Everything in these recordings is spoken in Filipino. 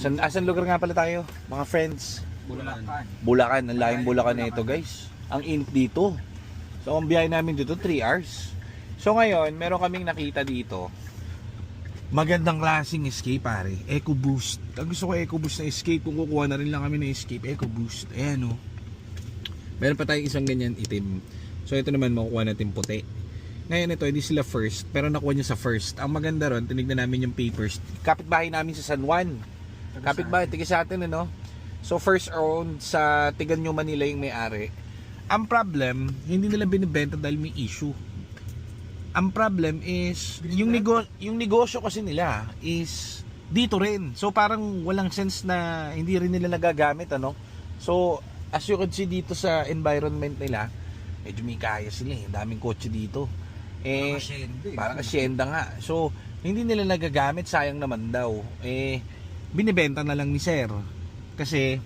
Asan lugar nga pala tayo, mga friends? Bulacan. Bulacan, ang laking Bulacan na ito guys. Ang init dito. So ang biyahe namin dito 3 hours. So ngayon, meron kaming nakita dito. Magandang klaseng escape pare. EcoBoost. Ang gusto ko EcoBoost na escape. Kung kukuha na rin lang kami ng escape, EcoBoost. Ayan o. Meron pa tayong isang ganyan itim. So ito naman makukuha natin puti. Ngayon ito, hindi sila first, pero nakuha niya sa first. Ang maganda ron, tinignan namin yung papers. Kapitbahay namin sa San Juan. Kapitbahay, tiga sa atin ano. So first owned sa Tigan New Manila yung may-ari. Ang problem, hindi nila binibenta dahil may issue. Ang problem is, yung negosyo kasi nila is dito rin. So parang walang sense na hindi rin nila nagagamit ano. So as you can see dito sa environment nila, medyo may kaya sila eh. Daming kotse dito. Parang asyenda nga. So, hindi nila nagagamit, sayang naman daw. Binibenta na lang ni Sir. Kasi,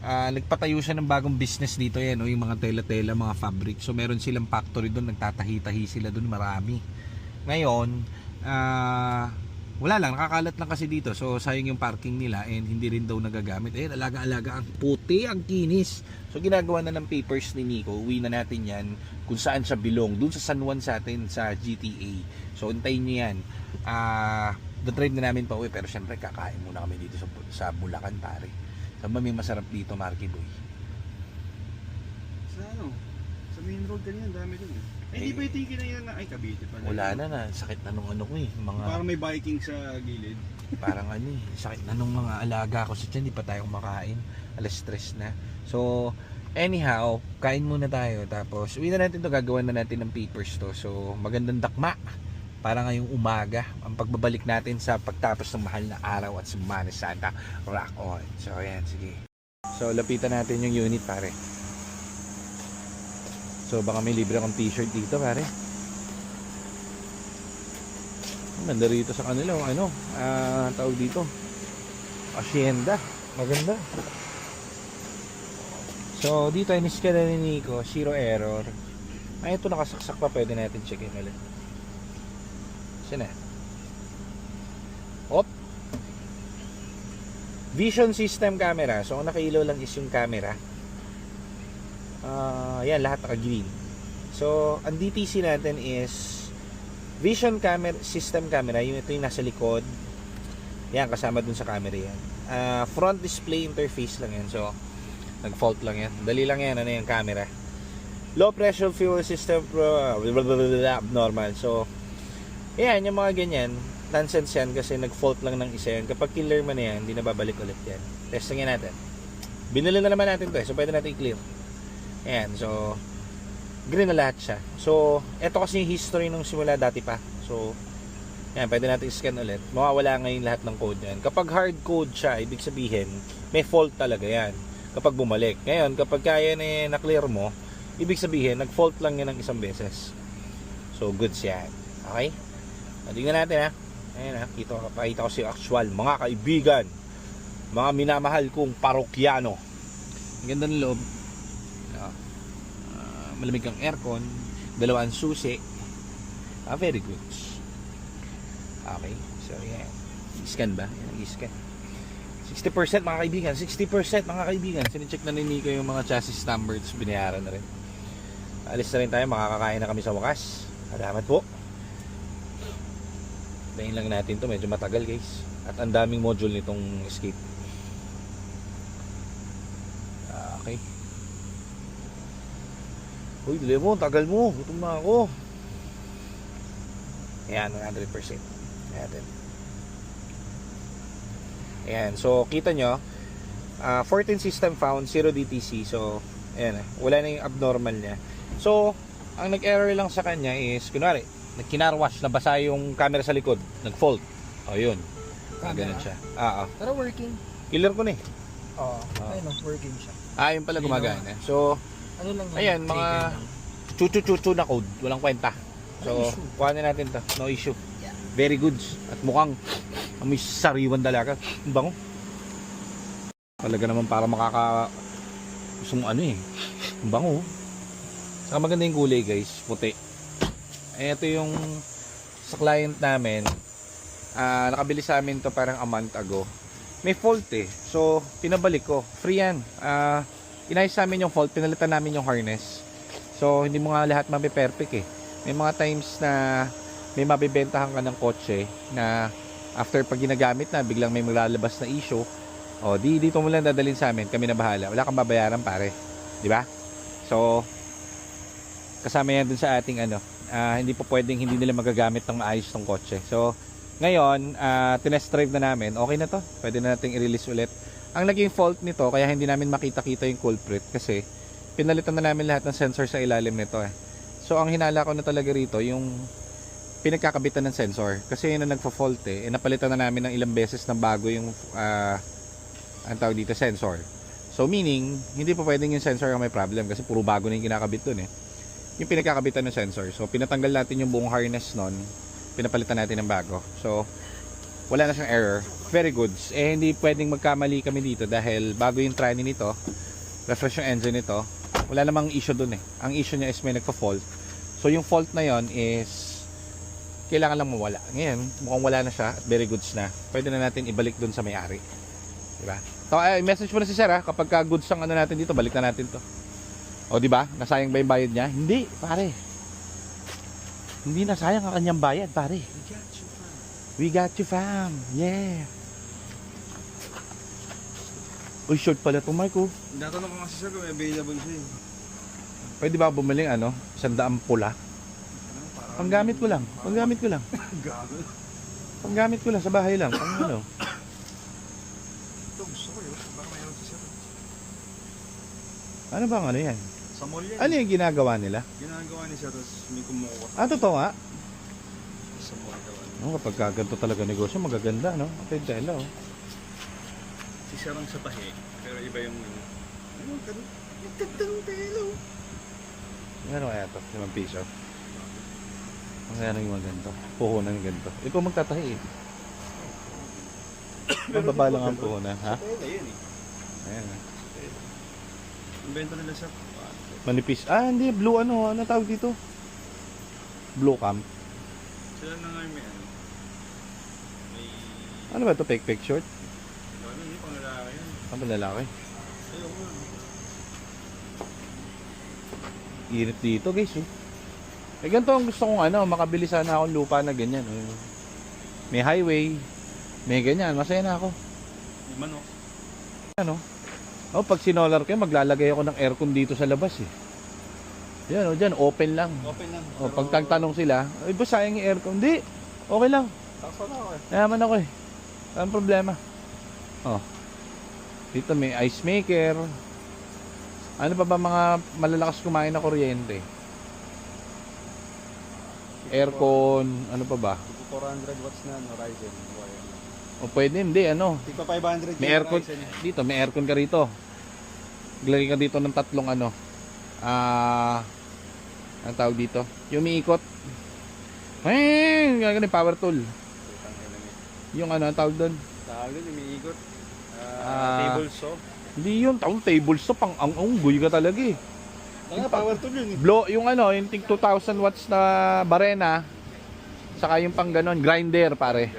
nagpatayo siya ng bagong business dito yan, yung mga tela-tela, mga fabric. So, meron silang factory doon, nagtatahi-tahi sila doon, marami. Ngayon, wala lang, nakakalat lang kasi dito. So, sayang yung parking nila and hindi rin daw nagagamit. Alaga-alaga, ang puti, ang kinis. So, ginagawa na ng papers ni Nico. Uwi na natin yan kung saan siya belong. Doon sa San Juan sa atin, sa GTA. So, untayin nyo yan. The-drive na namin pa uwi. Pero syempre, kakain muna kami dito sa Bulacan, pare. Saan ba may masarap dito, Marky Boy? Sa sa main road kanina, dami doon eh. Hindi ba yung kinaya na, ay Cavite pala. Wala na. Sakit na nung ano ko eh. Parang may biking sa gilid. Parang ano eh. Sakit na nung mga alaga ko sa tiyan. Di pa tayo kumakain. Alas stress na. So, anyhow, kain muna tayo. Tapos, uwi na natin to. Gagawa na natin ng papers to. So, magandang dakma. Para ngayong umaga. Ang pagbabalik natin sa pagtapos ng mahal na araw at Semana Santa. Rock on. So, ayan. Sige. So, lapitan natin yung unit, pare. So baka may libre akong t-shirt dito pare. Maganda rito sa kanila tawag dito Hacienda. Maganda. So dito ay niscan na ni Nico, 0 error. Ay ito nakasaksak pa, pwede natin checkin ulit. Sina? Op. Vision system camera. So ang nakailaw lang is yung camera. Yan, lahat naka-green. So, ang DTC natin is Vision camera, system camera. Ito yung nasa likod. Yan, kasama dun sa camera yan. Front display interface lang yan. So, nag-fault lang yan. Dali lang yan, ano yung camera. Low pressure fuel system abnormal. So, yan, yung mga ganyan. Nonsense yan kasi nag-fault lang ng isa yan. Kapag killer man yan, hindi na babalik ulit yan. Testingin natin. Binili na naman natin to so pwede natin i-clear. Ayan, so green na lahat siya. So, ito kasi yung history nung simula dati pa. So, ayan, pwede natin i-scan ulit. Mawawala ngayon lahat ng code yan. Kapag hard code siya, ibig sabihin, may fault talaga yan. Kapag bumalik. Ngayon, kapag kaya na-clear mo, ibig sabihin, nag-fault lang yan ng isang beses. So, goods yan. Okay? Tingnan natin ha. Ayan ha, pakita ko si actual. Mga kaibigan, mga minamahal kong parokyano. Ang ganda ng loob. Malamig ang aircon, dalawang susi. Very good. Okay, so yan. I-scan ba? Yan, i-scan. 60% mga kaibigan, 60% mga kaibigan. Sine-check na ni Nico yung mga chassis numbers, binayaran na rin. Alis na rin tayo, makakakain na kami sa wakas. Salamat po. Dahin lang natin to, medyo matagal guys. At ang daming module nitong Escape. Okay. Uy, dali mo, tagal mo. Gutom na ako. Ayan, 100%. Ayan. Ayan, so kita nyo, 14 system found, 0 DTC. So, ayan, wala na yung abnormal niya. So, ang nag-error lang sa kanya is, kunwari, nag-kinarwash, nabasa yung camera sa likod, nag-fault. O, yun. Ganun siya. Pero working. Killer ko na eh. Oo. Ayun, working siya. Yun pala gumagana. So, ano lang yan? ayan, mga chuchu-chuchu na code. Walang kwenta. So, kuha na natin to. No issue. Very good. At mukhang may sariwan dalaga. Ang bango. Talaga naman para gusto mo ano eh. Ang bango. Saka maganda yung kulay guys. Puti. Ito yung sa client namin. Nakabili sa amin to parang a month ago. may fault eh. So, pinabalik ko. Free yan. Inayos namin yung fault, pinalitan namin yung harness. So, hindi mo nga lahat mape-perfect eh. May mga times na may mabibentahan ka ng kotse na after pag ginagamit na, biglang may maglalabas na issue. O, dito mo lang dadalhin sa amin. Kami na bahala. Wala kang babayaran, pare. Di ba? So, kasama yan dun sa ating hindi po pwedeng hindi nila magagamit ng maayos ng kotse. So, ngayon, tinest drive na namin. Okay na to. Pwede na nating i-release ulit. Ang naging fault nito, kaya hindi namin makita-kita yung culprit kasi pinalitan na namin lahat ng sensor sa ilalim nito eh. So, ang hinala ko na talaga rito, yung pinagkakabitan ng sensor. Kasi yun ang nagfa-fault eh. Napalitan na namin ng ilang beses ng bago yung ang tawag dito, sensor. So, meaning, hindi pa pwedeng yung sensor ang may problem kasi puro bago na yung kinakabit dun eh. Yung pinagkakabitan ng sensor. So, pinatanggal natin yung buong harness nun. Pinapalitan natin ng bago. So, wala na siyang error. Very good. Eh, hindi pwedeng magkamali kami dito dahil bago yung tranny nito, refresh yung engine nito, wala namang issue dun eh. Ang issue niya is may nagpa-fault. So, yung fault na yon is kailangan lang mawala. Ngayon, mukhang wala na siya at very goods na. Pwede na natin ibalik dun sa may-ari. Diba? So, message mo na si Sir ha, kapag ka goods ang natin dito, balik na natin to. O diba? Nasayang ba yung bayad niya? Hindi, pare. Hindi nasayang ang kanyang bayad, pare. We got you, fam. Yeah. Uy, short pala itong mic oh. Natanong ko kasi sir kung available siya eh. Pwede ba bumiling 100 pula? Panggamit ko lang. Panggamit ko lang. Gago. Panggamit ko lang sa bahay lang. Pang Ito gusto ko yun. Baka mayroon si sir. Ano bang yan? Sa mall yan. Ano yung ginagawa nila? Ginagawa ni sir, tapos may kumukuha Totoo nga. sa mall gawa. Kapag kaganto talaga negosyo, magaganda, no? Okay, tela, oh. Si sir ang sa tahi, pero iba yung ano, gandang telo. Ano kaya ito? 5 piso. Ang kaya nang maganda. Puhunan ng ganito. Ikaw magtatahi eh. Mababa lang ang puhunan, ha? Tela yun eh. Ayan, ha? Invento nila sir. Manipis. Hindi. Blue ano tawag dito? Blue cam. Sila na nga may ano. May... Ano ba ito? Pek short? Ano, hindi pang lalaki yan. Ano ba lalaki? Ayaw mo. Init dito guys oh. Ganito ang gusto kong makabili sana akong lupa na ganyan. May highway, may ganyan, masaya na ako. May manok. Pag sinolar ko, maglalagay ako ng aircon dito sa labas eh. Yan dyan, open lang. Open lang. Pag tagtanong sila, ay ba sayang yung aircon? Hindi, okay lang. Takso na ako eh. Nayaman ako eh. Anong problema? Dito may ice maker. Ano pa ba mga malalakas kumain na kuryente? Aircon, ano pa ba? 400 watts na Horizon. O pwede, hindi, Tigpa 500 may aircon, dito, may aircon ka rito. Glagay ka dito ng tatlong ang tawag dito? Yung umiikot. Gagawin power tool. Yung ang tawag doon? Tawag doon, umiikot. Table saw. Hindi yun, table saw, pang unggoy ka talaga eh. Power tool yun eh. Blow, yung yung tig 2,000 watts na barena, saka yung pang ganon, grinder pare.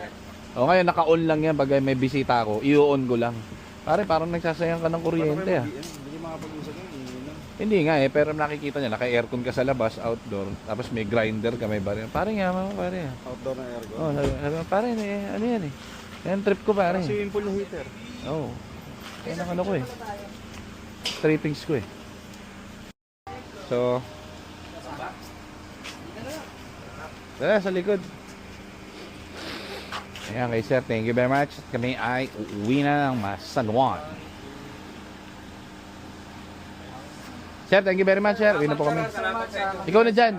O ngayon, naka-on lang yan pag may bisita ako, i-on ko lang. Pare, parang nagsasayang ka ng kuryente ah. Hindi makapag-usap yun. Hindi nga pero nakikita niya, naka-aircon ka sa labas, outdoor, tapos may grinder ka, may barena. Pare nga, pare. Outdoor na aircon. Pare, ano yan eh. Yan trip ko pare. Swimming pool na heater. Oo. Kaya ano ko eh. Trippings ko eh. So, tara sa likod. Ayan kay sir, thank you very much. Kami ay uuwi na ng San Juan. Sir, thank you very much sir. Uwi na po kami. Ikaw na dyan.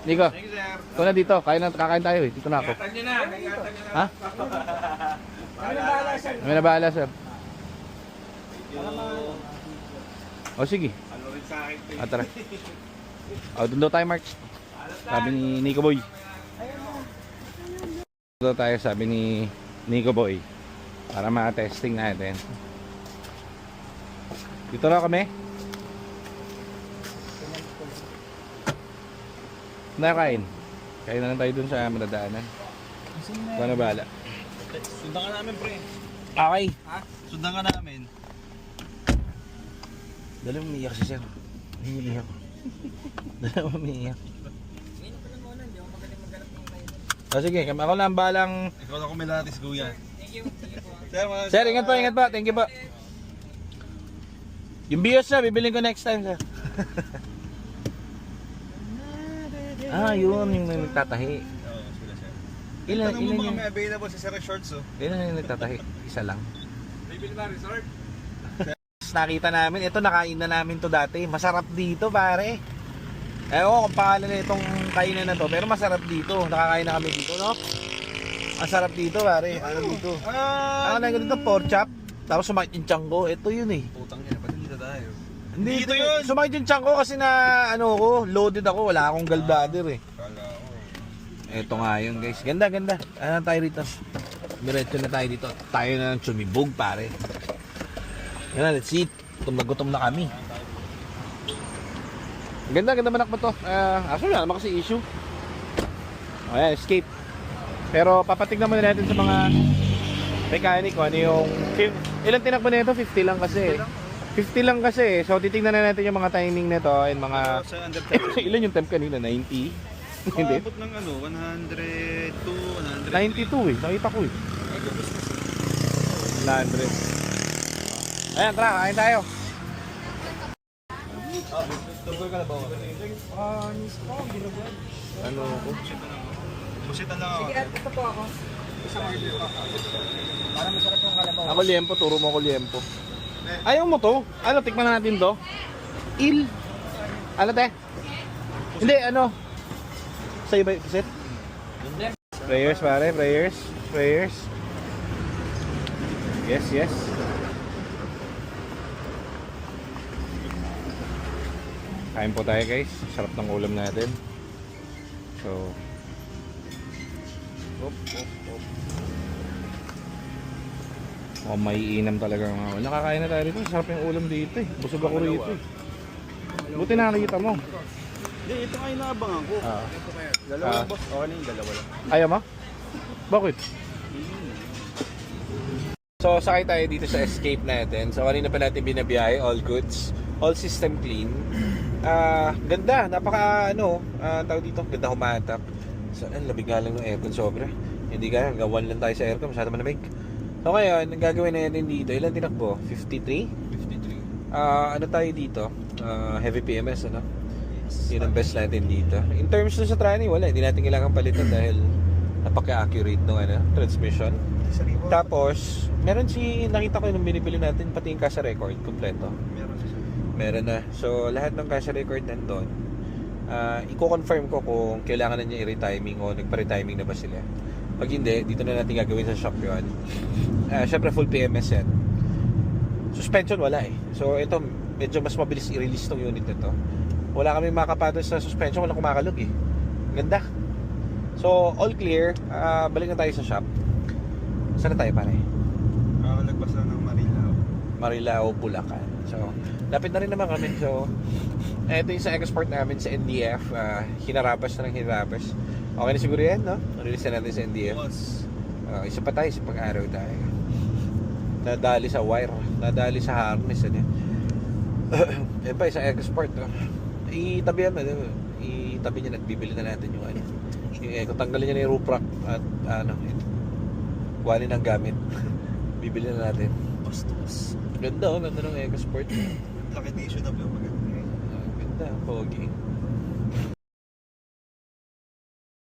Nico. Ikaw na dito. Kakain tayo eh. Dito na ako. Ha? Kami na bahala sir. O sige. Tara. Doon daw tayo March. Sabi ni Nico Boy. Doon daw tayo sabi ni Nico Boy. Para ma-testing natin. Dito na kami. Nakain. Kain na lang tayo dun sa madadaanan. Ikaw na bahala. Sundan ka namin pre. Okay. Sundan ka namin. Dali mo umiiyak si Sir. Umiiyak. Dali mo umiiyak. Sige, ako lang balang... Ikaw na kumilatis, kuya. Sir, ingat po, ingat po. Thank you po. Yung bios na, bibilin ko next time, sir. Yun, yung nagtatahi. Oo, sila sir. Ilan Tanong mo baka yung... may available sa Sir Shorts, oh. Ilan yung nagtatahi? Isa lang. Bibili ba resort? Nakita namin, ito nakain na namin to dati. Masarap dito, pare. Ewan kung pangalan na itong kainan na to, pero masarap dito. Nakakain na kami dito, no? Masarap dito, pare. Ano dito? Ano na dito? Pork chop. Tapos sumakit yung tiyan ko. Ito yun eh. Putang niya, ba't dito tayo? Hindi Dito yun! Sumakit yung tiyan ko kasi na ano ko, loaded ako. Wala akong gallbladder eh. Kala ko. Ito nga yun, guys. Ganda, ganda. Ano tayo rito? Diretso na tayo dito. Tayo na ng sumibog, pare. Yan na, let's eat. Gutom na gutom na kami. Ganda, ganda manak mo to. Wala naman kasi issue. Ayan, escape. Pero papatignan muna natin sa mga mechanic kung ano yung... Ilang tinakbo na ito? 50 lang kasi. 50 lang kasi. So titignan na natin yung mga timing nito and mga... Sa under Ilan yung temp kanina? 90? Hindi. Abot ng ano, 102, 100. 92 eh. Nakita ko eh. 100. Ayan, tara, kain tayo. Tugol ka na ba? Miss ko, ginugad. Ano ko? Busitan lang ako. Sige, ito po ako. Isang order po. Para masarap yung kalabaw. Ako liempo, turo mo ako liempo. Ayaw mo to? Ano, tikman na natin to? Il. Ano te? Hindi, ano? Sa'yo ba yung set? Prayers pare, prayers. Prayers. Yes, yes. Kain po tayo guys. Sarap ng ulam natin. So, may inam talaga nga. Nakakain na tayo rito. Sarap yung ulam dito eh. Busog ako rito eh. Buti nakakita mo. Hindi, ito nga inaabangan ko. Dalawa boss. Okay na yung dalawa lang. Ayaw mo? Bakit? So, sakay tayo dito sa escape natin. So, kanina pa natin binabiyahe. All goods. All system clean. Ganda. Napaka, tawag dito. Ganda humatap. So, labig nga lang ng aircon sobra. Hindi ka, hanggang 1 lang tayo sa aircon. Masyado malamig. So, ngayon, ang gagawin natin dito. Ilan tinakbo? 53? 53. Ano tayo dito? Heavy PMS, ano? Yun ang best natin dito. In terms sa tranny, wala. Hindi natin kailangan palitan dahil napaka-accurate ng transmission. Tapos, meron nakita ko yung binibili natin, pati yung casa record, kompleto. Meron siya. Meron na. So, lahat ng casa record nandun. I-confirm ko kung kailangan na niya i-retiming o nagpa-retiming na ba sila. Pag hindi, dito na natin gagawin sa shop yun. Siyempre, full PMS yan. Suspension, wala eh. So, ito, medyo mas mabilis i-release tong unit nito. Wala kami makapatos sa suspension, walang kumakalog eh. Ganda. So, all clear. Balik na tayo sa shop. Saan na tayo pare? Nagpas lang ng Marilao. Marilao, Bulacan. So, lapit na rin naman kami. So, ito yung sa export namin sa NDF. Hinarabas na ng hinarabas. Okay na siguro yan, no? Release na natin sa NDF. Boss. Isa pa tayo sa pag-araw tayo. Nadali sa wire. Nadali sa harness. Ano? Yan pa, sa export. Itabi yan. Itabi niya at bibili na natin yung ano. Kung tanggalin niya na yung roof rack at kuhanin ng gamit. Bibili na natin. Bastos. Ganda, ganda ng EcoSport. Laki tissue na ba? Maganda. Ganda, pogi.